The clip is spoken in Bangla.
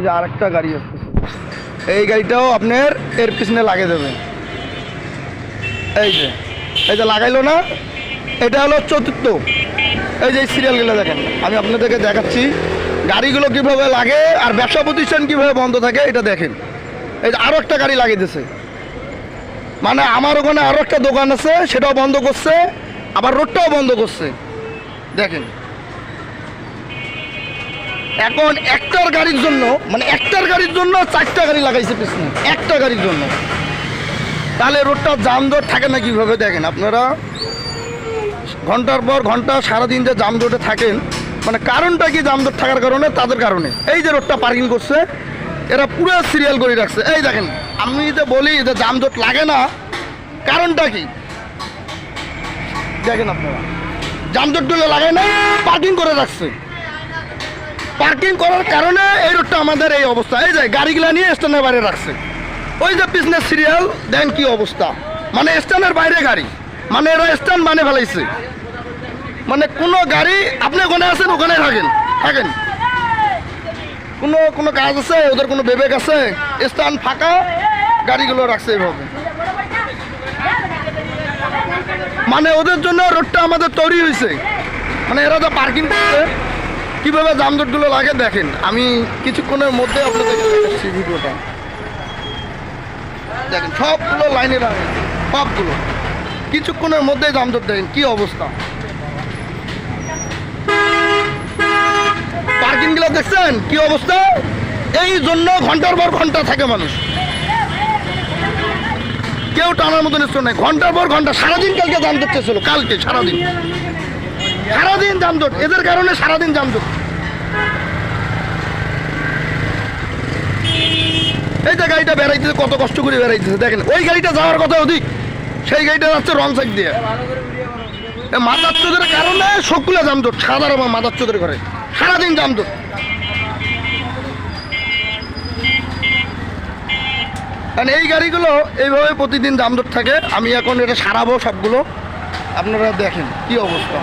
যে আরেকটা গাড়ি আছে, এই গাড়িটাও আপনার এর পিছনে লাগিয়ে দেবে। এই যে লাগাইলো না, এটা হলো চতুর্থ। এই যে সিরিয়ালগুলো দেখেন, আমি আপনাদেরকে দেখাচ্ছি গাড়িগুলো কীভাবে লাগে আর ব্যবসা প্রতিষ্ঠান কীভাবে বন্ধ থাকে এটা দেখেন। এই যে আরও একটা গাড়ি লাগিয়ে দিয়েছে, মানে আমার ওখানে আরও একটা দোকান আছে সেটাও বন্ধ করছে, আবার রোডটাও বন্ধ করছে। দেখেন এখন একটার গাড়ির জন্য, মানে একটার গাড়ির জন্য 4টা গাড়ি লাগাইছে পিছনে, একটা গাড়ির জন্য। তাহলে রোডটা জামজট থাকে না কীভাবে দেখেন আপনারা। ঘন্টার পর ঘন্টা সারাদিন যে জামজটে থাকেন, মানে কারণটা কি জামজট থাকার কারণে? তাদের কারণে। এই যে রোডটা পার্কিং করছে, এরা পুরো সিরিয়াল করে রাখছে। এই দেখেন, আমি যে বলি যে জামজট লাগে না, কারণটা কি দেখেন আপনারা। জামজটগুলো লাগায় না, পার্কিং করে রাখছে। পার্কিং করার কারণে এই রোডটা আমাদের এই অবস্থা। এই যে গাড়িগুলো নিয়ে স্ট্যান্ডের বাইরে রাখছে। ওই যে পিছনে সিরিয়াল দেন কি অবস্থা, মানে স্ট্যান্ডের বাইরে গাড়ি, মানে এরা স্ট্যান্ড মানে ফেলাইছে। মানে কোনো গাড়ি আপনি ওখানে আছেন, ওখানে থাকেন কোনো কাজ আছে ওদের, কোনো বিবেক আছে? স্ট্যান্ড ফাঁকা, গাড়িগুলো রাখছে এইভাবে। মানে ওদের জন্য রোডটা আমাদের তৈরি হয়েছে। মানে এরা যা পার্কিং করছে, কীভাবে যানজটগুলো লাগে দেখেন। আমি কিছুক্ষণের মধ্যে আপনাদেরকে দেখাচ্ছি ভিডিওটা। দেখেন সবগুলো লাইনে লাগে, সবগুলো কিছুক্ষণের মধ্যে যানজট। দেখেন কি অবস্থা, পার্কিংগুলো দেখছেন কি অবস্থা। এই জন্য ঘন্টার পর ঘন্টা থাকে মানুষ, কেউ টানার মতো নিশ্চয় নাই। ঘন্টার পর ঘন্টা সারাদিন কালকে যানজট ছিল, কালকে সারাদিন যানজট, এদের কারণে সারাদিন যানজট। এই যে গাড়িটা বেড়াইতেছে, কত কষ্ট করে বেড়াইতেছে দেখেন। ওই গাড়িটা যাওয়ার কথা ওদিক, সেই গাড়িটা যাচ্ছে রং সাইড দিয়ে। মাদার চোদের কারণে সবগুলো যানজট, সাধারণ মাদার চোদের ঘরে সারাদিন যানজট। কারণ এই গাড়িগুলো এইভাবে প্রতিদিন যানজট থাকে। আমি এখন এটা সারাবো সবগুলো, আপনারা দেখেন কি অবস্থা।